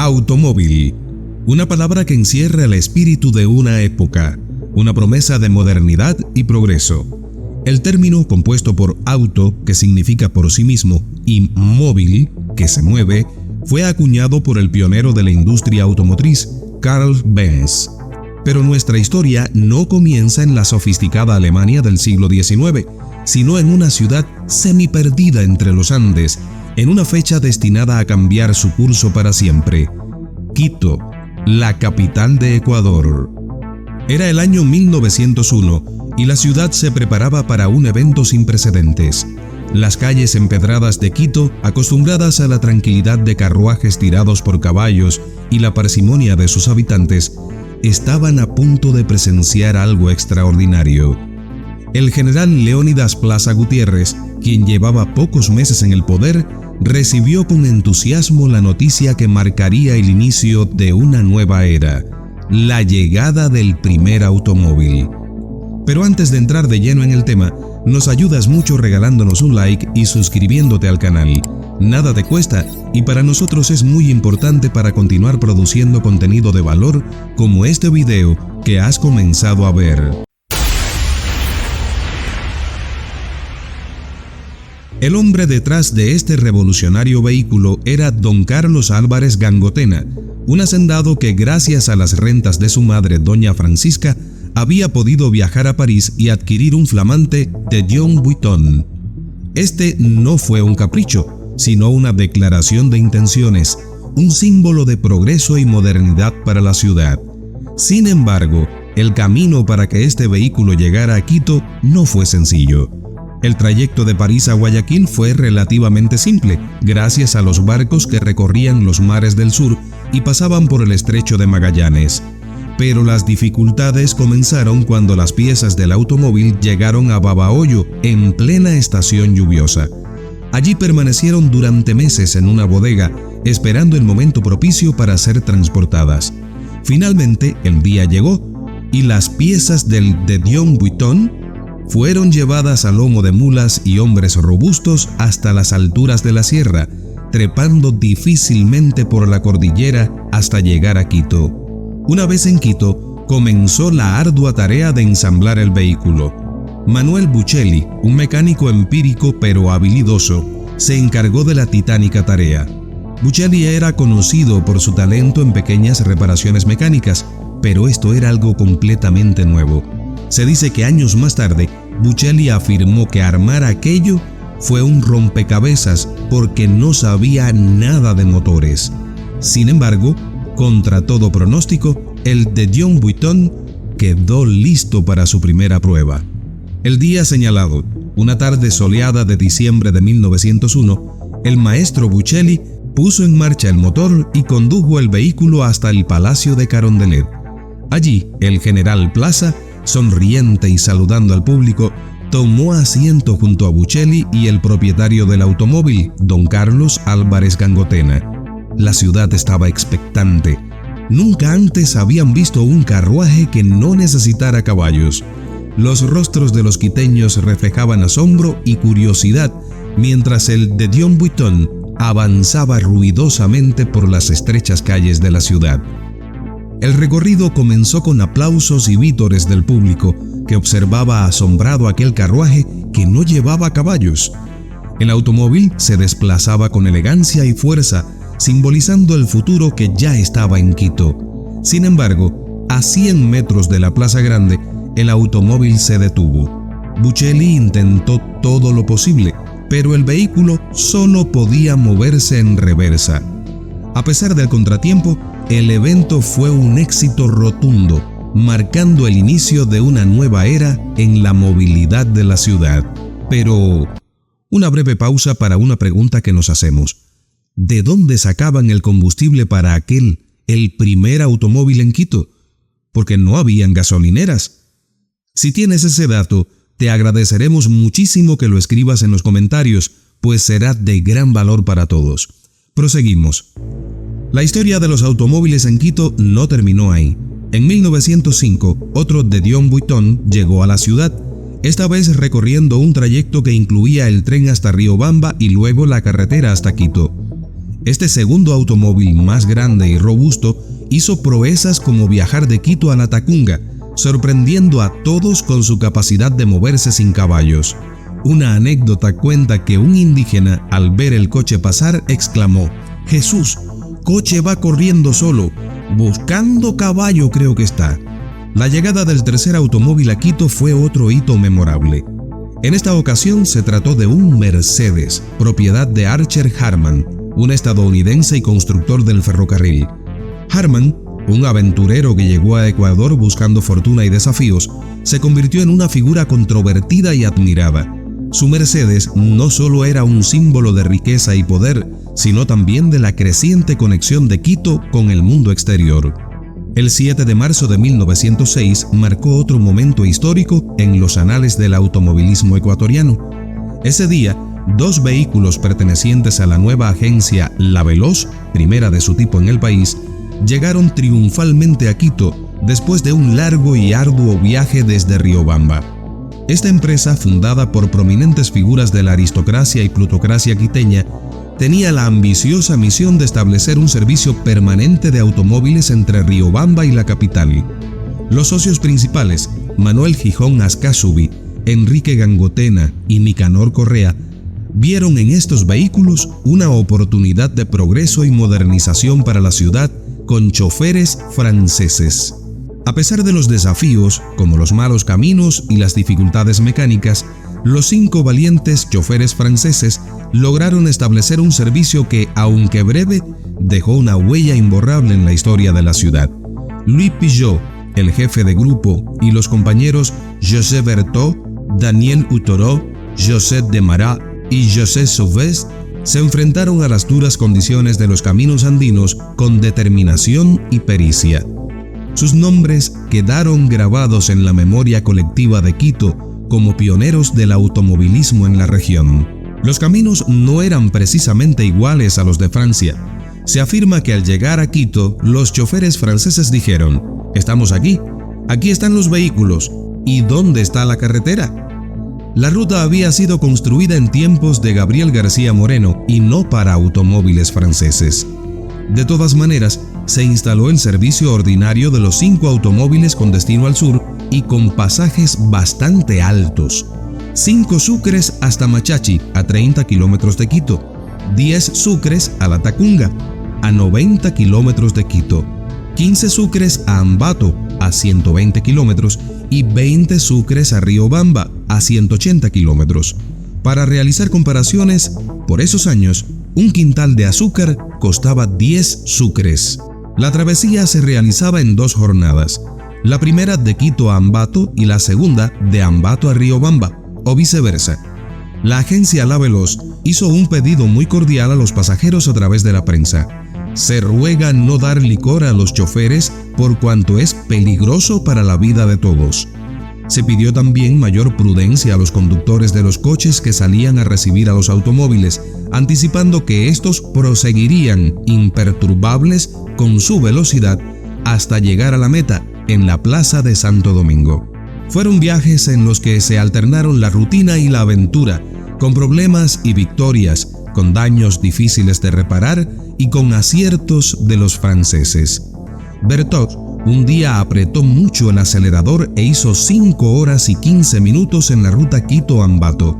Automóvil, una palabra que encierra el espíritu de una época, una promesa de modernidad y progreso. El término, compuesto por auto, que significa por sí mismo, y móvil, que se mueve, fue acuñado por el pionero de la industria automotriz, Karl Benz. Pero nuestra historia no comienza en la sofisticada Alemania del siglo XIX, sino en una ciudad semiperdida entre los Andes, en una fecha destinada a cambiar su curso para siempre: Quito, la capital de Ecuador. Era el año 1901 y la ciudad se preparaba para un evento sin precedentes. Las calles empedradas de Quito, acostumbradas a la tranquilidad de carruajes tirados por caballos y la parsimonia de sus habitantes, estaban a punto de presenciar algo extraordinario. El general Leónidas Plaza Gutiérrez, quien llevaba pocos meses en el poder, recibió con entusiasmo la noticia que marcaría el inicio de una nueva era: la llegada del primer automóvil. Pero antes de entrar de lleno en el tema, nos ayudas mucho regalándonos un like y suscribiéndote al canal. Nada te cuesta y para nosotros es muy importante para continuar produciendo contenido de valor como este video que has comenzado a ver. El hombre detrás de este revolucionario vehículo era don Carlos Álvarez Gangotena, un hacendado que gracias a las rentas de su madre, doña Francisca, había podido viajar a París y adquirir un flamante de Dion Vuitton. Este no fue un capricho, sino una declaración de intenciones, un símbolo de progreso y modernidad para la ciudad. Sin embargo, el camino para que este vehículo llegara a Quito no fue sencillo. El trayecto de París a Guayaquil fue relativamente simple, gracias a los barcos que recorrían los mares del sur y pasaban por el estrecho de Magallanes. Pero las dificultades comenzaron cuando las piezas del automóvil llegaron a Babahoyo en plena estación lluviosa. Allí permanecieron durante meses en una bodega, esperando el momento propicio para ser transportadas. Finalmente, el día llegó y las piezas del de Dion Vuitton fueron llevadas a lomo de mulas y hombres robustos hasta las alturas de la sierra, trepando difícilmente por la cordillera hasta llegar a Quito. Una vez en Quito, comenzó la ardua tarea de ensamblar el vehículo. Manuel Buccelli, un mecánico empírico pero habilidoso, se encargó de la titánica tarea. Buccelli era conocido por su talento en pequeñas reparaciones mecánicas, pero esto era algo completamente nuevo. Se dice que años más tarde, Buccelli afirmó que armar aquello fue un rompecabezas porque no sabía nada de motores. Sin embargo, contra todo pronóstico, el de Dion Vuitton quedó listo para su primera prueba. El día señalado, una tarde soleada de diciembre de 1901, el maestro Buccelli puso en marcha el motor y condujo el vehículo hasta el Palacio de Carondelet. Allí, el general Plaza, sonriente y saludando al público, tomó asiento junto a Buccelli y el propietario del automóvil, don Carlos Álvarez Gangotena. La ciudad estaba expectante. Nunca antes habían visto un carruaje que no necesitara caballos. Los rostros de los quiteños reflejaban asombro y curiosidad, mientras el de Dion Vuitton avanzaba ruidosamente por las estrechas calles de la ciudad. El recorrido comenzó con aplausos y vítores del público, que observaba asombrado aquel carruaje que no llevaba caballos. El automóvil se desplazaba con elegancia y fuerza, simbolizando el futuro que ya estaba en Quito. Sin embargo, a 100 metros de la Plaza Grande, el automóvil se detuvo. Buccelli intentó todo lo posible, pero el vehículo solo podía moverse en reversa. A pesar del contratiempo, el evento fue un éxito rotundo, marcando el inicio de una nueva era en la movilidad de la ciudad. Pero, una breve pausa para una pregunta que nos hacemos. ¿De dónde sacaban el combustible para el primer automóvil en Quito? Porque no habían gasolineras. Si tienes ese dato, te agradeceremos muchísimo que lo escribas en los comentarios, pues será de gran valor para todos. Proseguimos. La historia de los automóviles en Quito no terminó ahí. En 1905, otro de Dion Vuitton llegó a la ciudad, esta vez recorriendo un trayecto que incluía el tren hasta Riobamba y luego la carretera hasta Quito. Este segundo automóvil más grande y robusto hizo proezas como viajar de Quito a La Tacunga, sorprendiendo a todos con su capacidad de moverse sin caballos. Una anécdota cuenta que un indígena, al ver el coche pasar, exclamó: «Jesús, coche va corriendo solo, buscando caballo creo que está». La llegada del tercer automóvil a Quito fue otro hito memorable. En esta ocasión se trató de un Mercedes, propiedad de Archer Harman, un estadounidense y constructor del ferrocarril. Harman, un aventurero que llegó a Ecuador buscando fortuna y desafíos, se convirtió en una figura controvertida y admirada. Su Mercedes no solo era un símbolo de riqueza y poder, sino también de la creciente conexión de Quito con el mundo exterior. El 7 de marzo de 1906 marcó otro momento histórico en los anales del automovilismo ecuatoriano. Ese día, dos vehículos pertenecientes a la nueva agencia La Veloz, primera de su tipo en el país, llegaron triunfalmente a Quito después de un largo y arduo viaje desde Riobamba. Esta empresa, fundada por prominentes figuras de la aristocracia y plutocracia quiteña, tenía la ambiciosa misión de establecer un servicio permanente de automóviles entre Riobamba y la capital. Los socios principales, Manuel Gijón Ascasubi, Enrique Gangotena y Nicanor Correa, vieron en estos vehículos una oportunidad de progreso y modernización para la ciudad con choferes franceses. A pesar de los desafíos, como los malos caminos y las dificultades mecánicas, los 5 valientes choferes franceses lograron establecer un servicio que, aunque breve, dejó una huella imborrable en la historia de la ciudad. Louis Pillot, el jefe de grupo, y los compañeros José Berthaud, Daniel Hutorot, José Desmarais y José Sauvès se enfrentaron a las duras condiciones de los caminos andinos con determinación y pericia. Sus nombres quedaron grabados en la memoria colectiva de Quito como pioneros del automovilismo en la región. Los caminos no eran precisamente iguales a los de Francia. Se afirma que al llegar a Quito, los choferes franceses dijeron: «Estamos aquí están los vehículos, ¿y dónde está la carretera?». La ruta había sido construida en tiempos de Gabriel García Moreno y no para automóviles franceses. De todas maneras, se instaló el servicio ordinario de los 5 automóviles con destino al sur y con pasajes bastante altos. 5 sucres hasta Machachi, a 30 kilómetros de Quito, 10 sucres a La Tacunga, a 90 kilómetros de Quito, 15 sucres a Ambato, a 120 kilómetros, y 20 sucres a Riobamba, a 180 kilómetros. Para realizar comparaciones, por esos años, un quintal de azúcar costaba 10 sucres. La travesía se realizaba en 2 jornadas, la primera de Quito a Ambato y la segunda de Ambato a Riobamba, o viceversa. La agencia La Veloz hizo un pedido muy cordial a los pasajeros a través de la prensa. Se ruega no dar licor a los choferes por cuanto es peligroso para la vida de todos. Se pidió también mayor prudencia a los conductores de los coches que salían a recibir a los automóviles, anticipando que estos proseguirían imperturbables con su velocidad hasta llegar a la meta, en la Plaza de Santo Domingo. Fueron viajes en los que se alternaron la rutina y la aventura, con problemas y victorias, con daños difíciles de reparar y con aciertos de los franceses. Berthaud un día apretó mucho el acelerador e hizo 5 horas y 15 minutos en la ruta Quito-Ambato.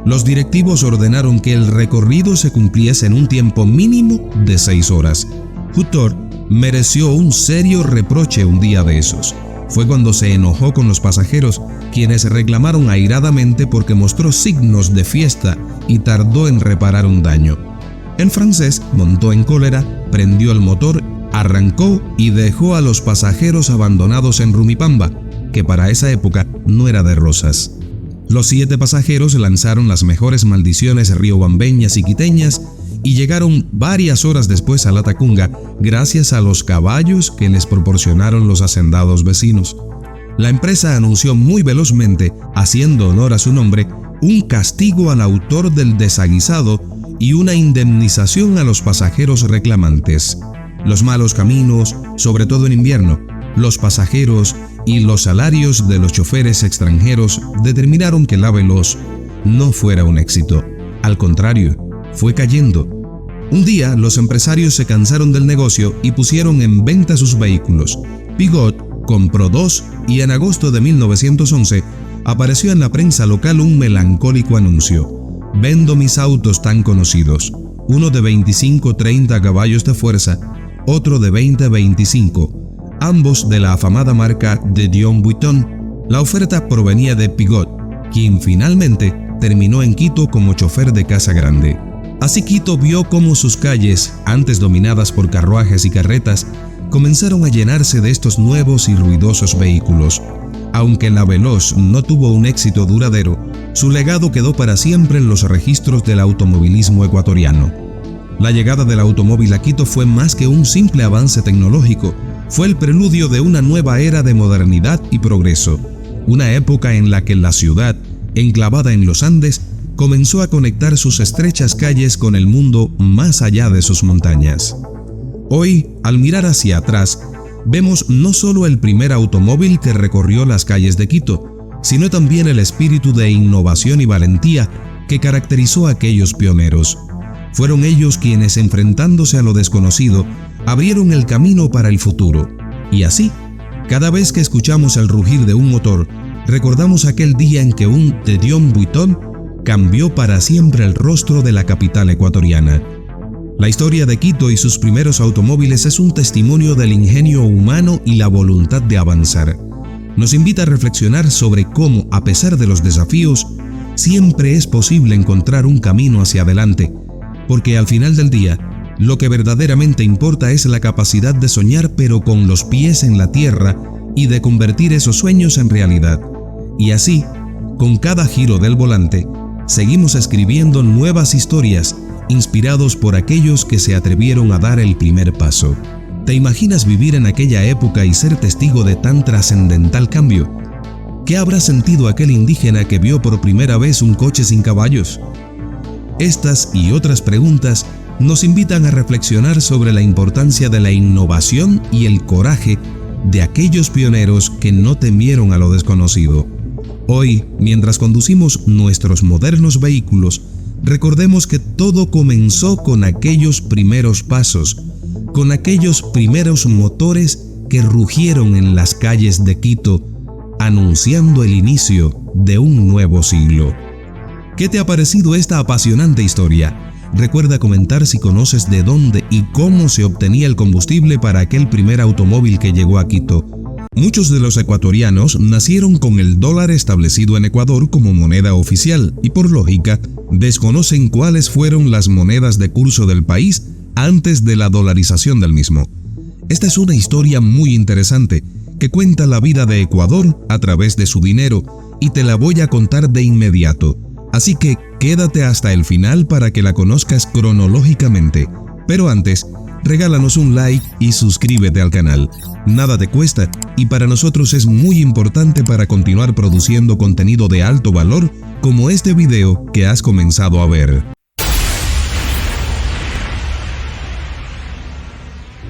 Los directivos ordenaron que el recorrido se cumpliese en un tiempo mínimo de 6 horas. Hutorot mereció un serio reproche un día de esos. Fue cuando se enojó con los pasajeros, quienes reclamaron airadamente porque mostró signos de fiesta y tardó en reparar un daño. El francés montó en cólera, prendió el motor, arrancó y dejó a los pasajeros abandonados en Rumipamba, que para esa época no era de rosas. Los 7 pasajeros lanzaron las mejores maldiciones riobambeñas y quiteñas y llegaron varias horas después a La Tacunga gracias a los caballos que les proporcionaron los hacendados vecinos. La empresa anunció muy velozmente, haciendo honor a su nombre, un castigo al autor del desaguisado y una indemnización a los pasajeros reclamantes. Los malos caminos, sobre todo en invierno, los pasajeros y los salarios de los choferes extranjeros determinaron que La Veloz no fuera un éxito. Al contrario, fue cayendo. Un día, los empresarios se cansaron del negocio y pusieron en venta sus vehículos. Piggott compró dos y en agosto de 1911 apareció en la prensa local un melancólico anuncio: "Vendo mis autos tan conocidos, uno de 25-30 caballos de fuerza, otro de 20-25, ambos de la afamada marca de Dion Bouton". La oferta provenía de Piggott, quien finalmente terminó en Quito como chofer de casa grande. Así Quito vio cómo sus calles, antes dominadas por carruajes y carretas, comenzaron a llenarse de estos nuevos y ruidosos vehículos. Aunque la Veloz no tuvo un éxito duradero, su legado quedó para siempre en los registros del automovilismo ecuatoriano. La llegada del automóvil a Quito fue más que un simple avance tecnológico, fue el preludio de una nueva era de modernidad y progreso, una época en la que la ciudad, enclavada en los Andes, comenzó a conectar sus estrechas calles con el mundo más allá de sus montañas. Hoy, al mirar hacia atrás, vemos no solo el primer automóvil que recorrió las calles de Quito, sino también el espíritu de innovación y valentía que caracterizó a aquellos pioneros. Fueron ellos quienes, enfrentándose a lo desconocido, abrieron el camino para el futuro. Y así, cada vez que escuchamos el rugir de un motor, recordamos aquel día en que un de Dion Bouton cambió para siempre el rostro de la capital ecuatoriana. La historia de Quito y sus primeros automóviles es un testimonio del ingenio humano y la voluntad de avanzar. Nos invita a reflexionar sobre cómo, a pesar de los desafíos, siempre es posible encontrar un camino hacia adelante, porque al final del día, lo que verdaderamente importa es la capacidad de soñar pero con los pies en la tierra y de convertir esos sueños en realidad. Y así, con cada giro del volante, seguimos escribiendo nuevas historias, inspirados por aquellos que se atrevieron a dar el primer paso. ¿Te imaginas vivir en aquella época y ser testigo de tan trascendental cambio? ¿Qué habrá sentido aquel indígena que vio por primera vez un coche sin caballos? Estas y otras preguntas nos invitan a reflexionar sobre la importancia de la innovación y el coraje de aquellos pioneros que no temieron a lo desconocido. Hoy, mientras conducimos nuestros modernos vehículos, recordemos que todo comenzó con aquellos primeros pasos, con aquellos primeros motores que rugieron en las calles de Quito, anunciando el inicio de un nuevo siglo. ¿Qué te ha parecido esta apasionante historia? Recuerda comentar si conoces de dónde y cómo se obtenía el combustible para aquel primer automóvil que llegó a Quito. Muchos de los ecuatorianos nacieron con el dólar establecido en Ecuador como moneda oficial y, por lógica, desconocen cuáles fueron las monedas de curso del país antes de la dolarización del mismo. Esta es una historia muy interesante que cuenta la vida de Ecuador a través de su dinero y te la voy a contar de inmediato. Así que quédate hasta el final para que la conozcas cronológicamente. Pero antes, regálanos un like y suscríbete al canal. Nada te cuesta y para nosotros es muy importante para continuar produciendo contenido de alto valor como este video que has comenzado a ver.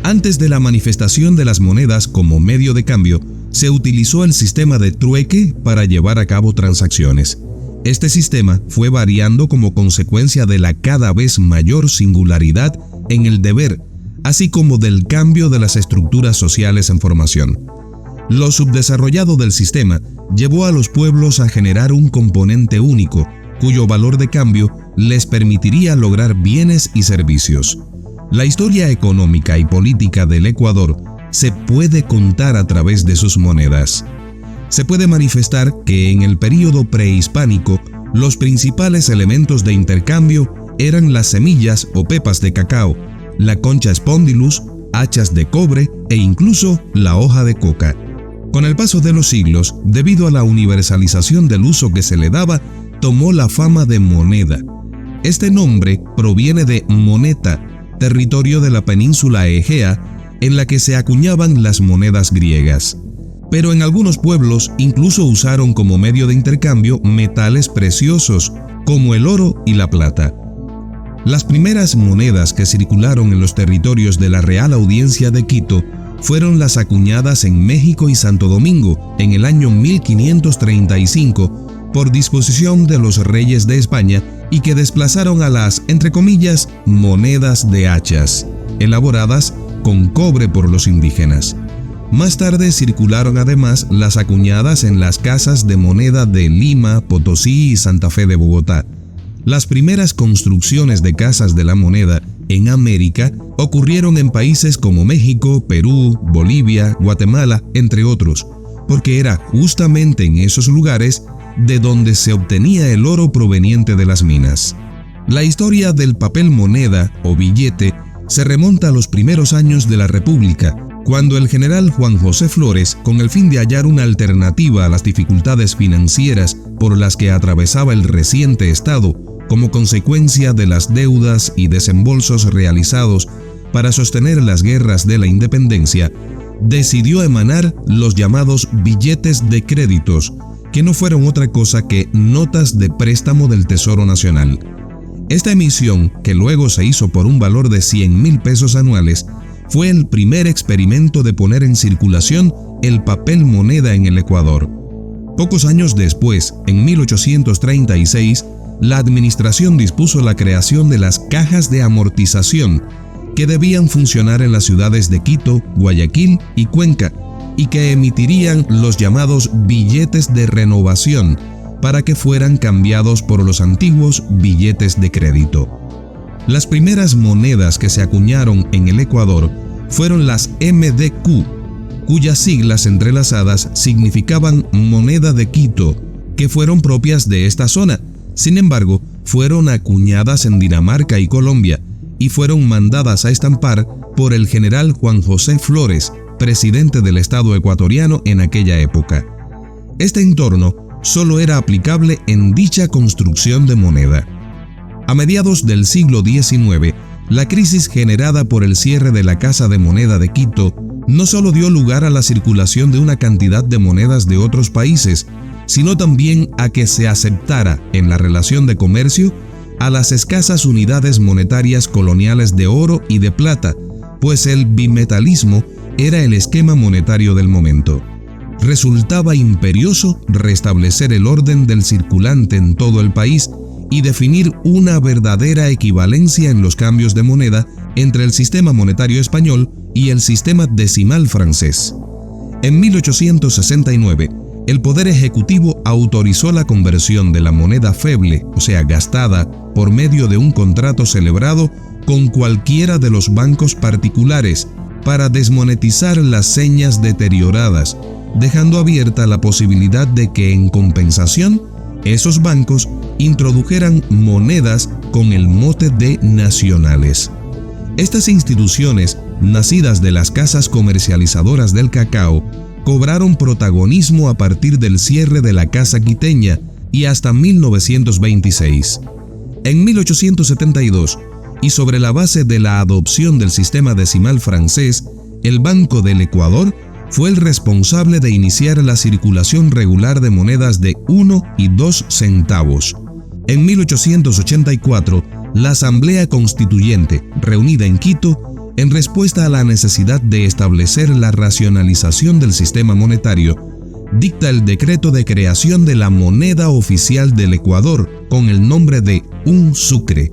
Antes de la manifestación de las monedas como medio de cambio, se utilizó el sistema de trueque para llevar a cabo transacciones. Este sistema fue variando como consecuencia de la cada vez mayor singularidad en el deber, así como del cambio de las estructuras sociales en formación. Lo subdesarrollado del sistema llevó a los pueblos a generar un componente único, cuyo valor de cambio les permitiría lograr bienes y servicios. La historia económica y política del Ecuador se puede contar a través de sus monedas. Se puede manifestar que en el período prehispánico, los principales elementos de intercambio eran las semillas o pepas de cacao, la concha spondylus, hachas de cobre e incluso la hoja de coca. Con el paso de los siglos, debido a la universalización del uso que se le daba, tomó la fama de moneda. Este nombre proviene de Moneta, territorio de la península Egea, en la que se acuñaban las monedas griegas. Pero en algunos pueblos incluso usaron como medio de intercambio metales preciosos, como el oro y la plata. Las primeras monedas que circularon en los territorios de la Real Audiencia de Quito fueron las acuñadas en México y Santo Domingo en el año 1535 por disposición de los reyes de España y que desplazaron a las, entre comillas, monedas de hachas, elaboradas con cobre por los indígenas. Más tarde circularon además las acuñadas en las casas de moneda de Lima, Potosí y Santa Fe de Bogotá. Las primeras construcciones de casas de la moneda en América ocurrieron en países como México, Perú, Bolivia, Guatemala, entre otros, porque era justamente en esos lugares de donde se obtenía el oro proveniente de las minas. La historia del papel moneda o billete se remonta a los primeros años de la República, cuando el general Juan José Flores, con el fin de hallar una alternativa a las dificultades financieras por las que atravesaba el reciente Estado, como consecuencia de las deudas y desembolsos realizados para sostener las guerras de la independencia, decidió emanar los llamados billetes de créditos, que no fueron otra cosa que notas de préstamo del Tesoro Nacional. Esta emisión, que luego se hizo por un valor de 100,000 pesos anuales, fue el primer experimento de poner en circulación el papel moneda en el Ecuador. Pocos años después, en 1836, la administración dispuso la creación de las cajas de amortización, que debían funcionar en las ciudades de Quito, Guayaquil y Cuenca, y que emitirían los llamados billetes de renovación para que fueran cambiados por los antiguos billetes de crédito. Las primeras monedas que se acuñaron en el Ecuador fueron las MDQ, cuyas siglas entrelazadas significaban moneda de Quito, que fueron propias de esta zona. Sin embargo, fueron acuñadas en Dinamarca y Colombia y fueron mandadas a estampar por el general Juan José Flores, presidente del Estado ecuatoriano en aquella época. Este entorno solo era aplicable en dicha construcción de moneda. A mediados del siglo XIX, la crisis generada por el cierre de la Casa de Moneda de Quito no solo dio lugar a la circulación de una cantidad de monedas de otros países, sino también a que se aceptara en la relación de comercio a las escasas unidades monetarias coloniales de oro y de plata, pues el bimetalismo era el esquema monetario del momento. Resultaba imperioso restablecer el orden del circulante en todo el país y definir una verdadera equivalencia en los cambios de moneda entre el sistema monetario español y el sistema decimal francés. En 1869, el Poder Ejecutivo autorizó la conversión de la moneda feble, o sea, gastada, por medio de un contrato celebrado con cualquiera de los bancos particulares para desmonetizar las señas deterioradas, dejando abierta la posibilidad de que, en compensación, esos bancos introdujeran monedas con el mote de nacionales. Estas instituciones, nacidas de las casas comercializadoras del cacao, cobraron protagonismo a partir del cierre de la Casa Quiteña y hasta 1926. En 1872, y sobre la base de la adopción del sistema decimal francés, el Banco del Ecuador fue el responsable de iniciar la circulación regular de monedas de 1 y 2 centavos. En 1884, la Asamblea Constituyente, reunida en Quito, en respuesta a la necesidad de establecer la racionalización del sistema monetario, dicta el decreto de creación de la moneda oficial del Ecuador con el nombre de un sucre.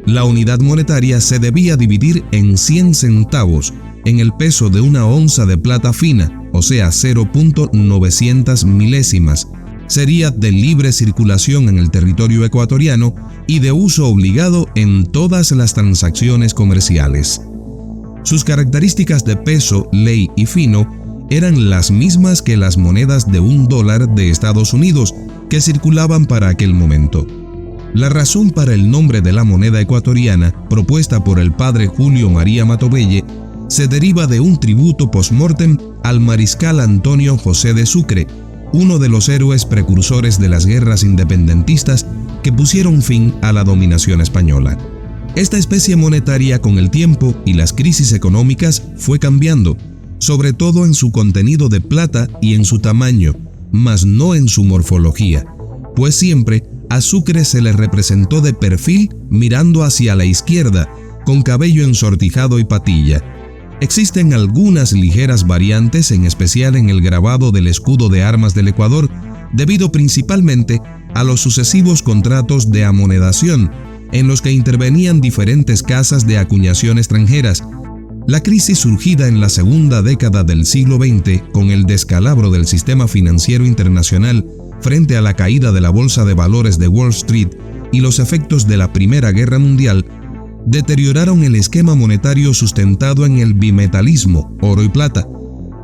La unidad monetaria se debía dividir en 100 centavos en el peso de una onza de plata fina, o sea 0.900 milésimas. Sería de libre circulación en el territorio ecuatoriano y de uso obligado en todas las transacciones comerciales. Sus características de peso, ley y fino eran las mismas que las monedas de $1 de Estados Unidos que circulaban para aquel momento. La razón para el nombre de la moneda ecuatoriana, propuesta por el padre Julio María Matovelle, se deriva de un tributo post-mortem al mariscal Antonio José de Sucre, uno de los héroes precursores de las guerras independentistas que pusieron fin a la dominación española. Esta especie monetaria, con el tiempo y las crisis económicas, fue cambiando, sobre todo en su contenido de plata y en su tamaño, mas no en su morfología, pues siempre a Sucre se le representó de perfil mirando hacia la izquierda, con cabello ensortijado y patilla. Existen algunas ligeras variantes, en especial en el grabado del escudo de armas del Ecuador, debido principalmente a los sucesivos contratos de amonedación en los que intervenían diferentes casas de acuñación extranjeras. La crisis surgida en la segunda década del siglo XX con el descalabro del sistema financiero internacional frente a la caída de la bolsa de valores de Wall Street y los efectos de la Primera Guerra Mundial deterioraron el esquema monetario sustentado en el bimetalismo, oro y plata.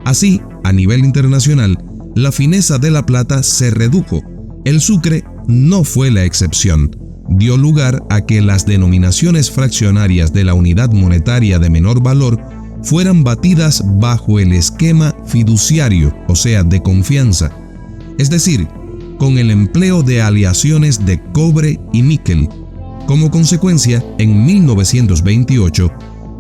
Así, a nivel internacional, la fineza de la plata se redujo. El sucre no fue la excepción. Dio lugar a que las denominaciones fraccionarias de la unidad monetaria de menor valor fueran batidas bajo el esquema fiduciario, o sea, de confianza, es decir, con el empleo de aleaciones de cobre y níquel. Como consecuencia, en 1928,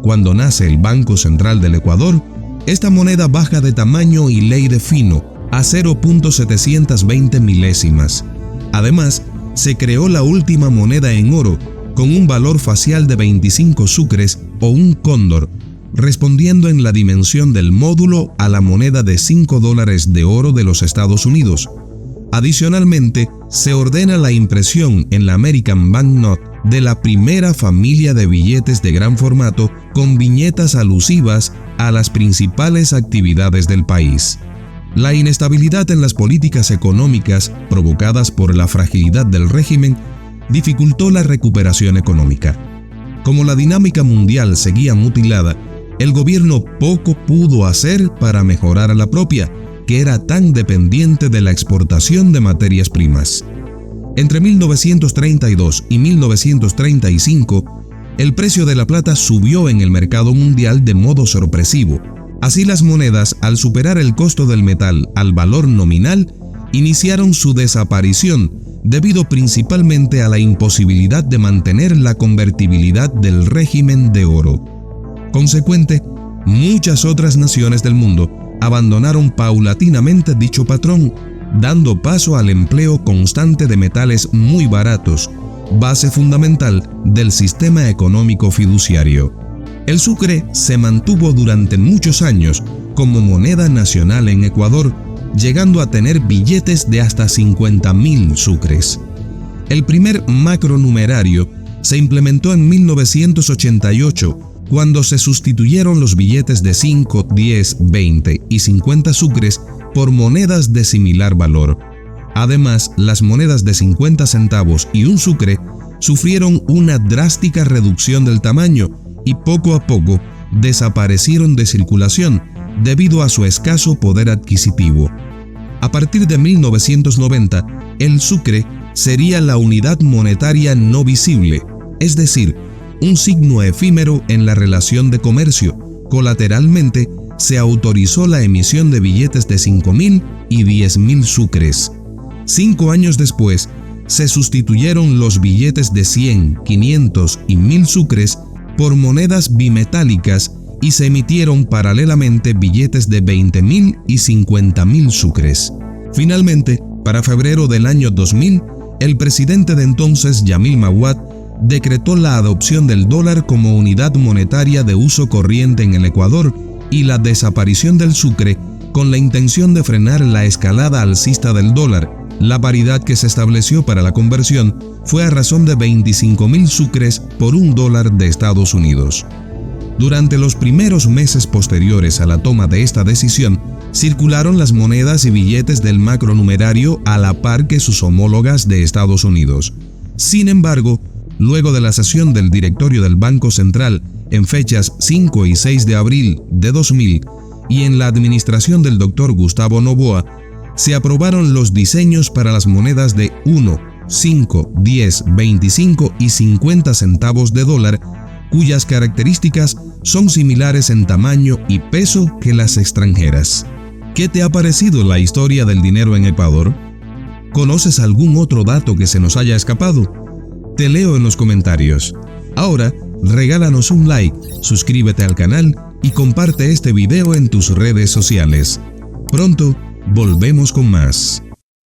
cuando nace el Banco Central del Ecuador, esta moneda baja de tamaño y ley de fino a 0.720 milésimas. Además, se creó la última moneda en oro, con un valor facial de 25 sucres o un cóndor, respondiendo en la dimensión del módulo a la moneda de $5 de oro de los Estados Unidos. Adicionalmente, se ordena la impresión en la American Banknote de la primera familia de billetes de gran formato con viñetas alusivas a las principales actividades del país. La inestabilidad en las políticas económicas provocadas por la fragilidad del régimen dificultó la recuperación económica. Como la dinámica mundial seguía mutilada, el gobierno poco pudo hacer para mejorar a la propia, que era tan dependiente de la exportación de materias primas. Entre 1932 y 1935, el precio de la plata subió en el mercado mundial de modo sorpresivo. Así, las monedas, al superar el costo del metal al valor nominal, iniciaron su desaparición debido principalmente a la imposibilidad de mantener la convertibilidad del régimen de oro. Consecuente, muchas otras naciones del mundo abandonaron paulatinamente dicho patrón, dando paso al empleo constante de metales muy baratos, base fundamental del sistema económico fiduciario. El sucre se mantuvo durante muchos años como moneda nacional en Ecuador, llegando a tener billetes de hasta 50.000 sucres. El primer macronumerario se implementó en 1988, cuando se sustituyeron los billetes de 5, 10, 20 y 50 sucres por monedas de similar valor. Además, las monedas de 50 centavos y un sucre sufrieron una drástica reducción del tamaño y poco a poco desaparecieron de circulación debido a su escaso poder adquisitivo. A partir de 1990, el sucre sería la unidad monetaria no visible, es decir, un signo efímero en la relación de comercio. Colateralmente, se autorizó la emisión de billetes de 5.000 y 10.000 sucres. 5 años después, se sustituyeron los billetes de 100, 500 y 1.000 sucres por monedas bimetálicas y se emitieron paralelamente billetes de 20.000 y 50.000 sucres. Finalmente, para febrero del año 2000, el presidente de entonces, Yamil Mahuad, decretó la adopción del dólar como unidad monetaria de uso corriente en el Ecuador y la desaparición del sucre con la intención de frenar la escalada alcista del dólar. La paridad que se estableció para la conversión fue a razón de 25.000 sucres por $1 de Estados Unidos. Durante los primeros meses posteriores a la toma de esta decisión, circularon las monedas y billetes del macronumerario a la par que sus homólogas de Estados Unidos. Sin embargo, luego de la sesión del directorio del Banco Central en fechas 5 y 6 de abril de 2000 y en la administración del Dr. Gustavo Noboa, se aprobaron los diseños para las monedas de 1, 5, 10, 25 y 50 centavos de dólar, cuyas características son similares en tamaño y peso que las extranjeras. ¿Qué te ha parecido la historia del dinero en Ecuador? ¿Conoces algún otro dato que se nos haya escapado? Te leo en los comentarios. Ahora, regálanos un like, suscríbete al canal y comparte este video en tus redes sociales. Pronto volvemos con más.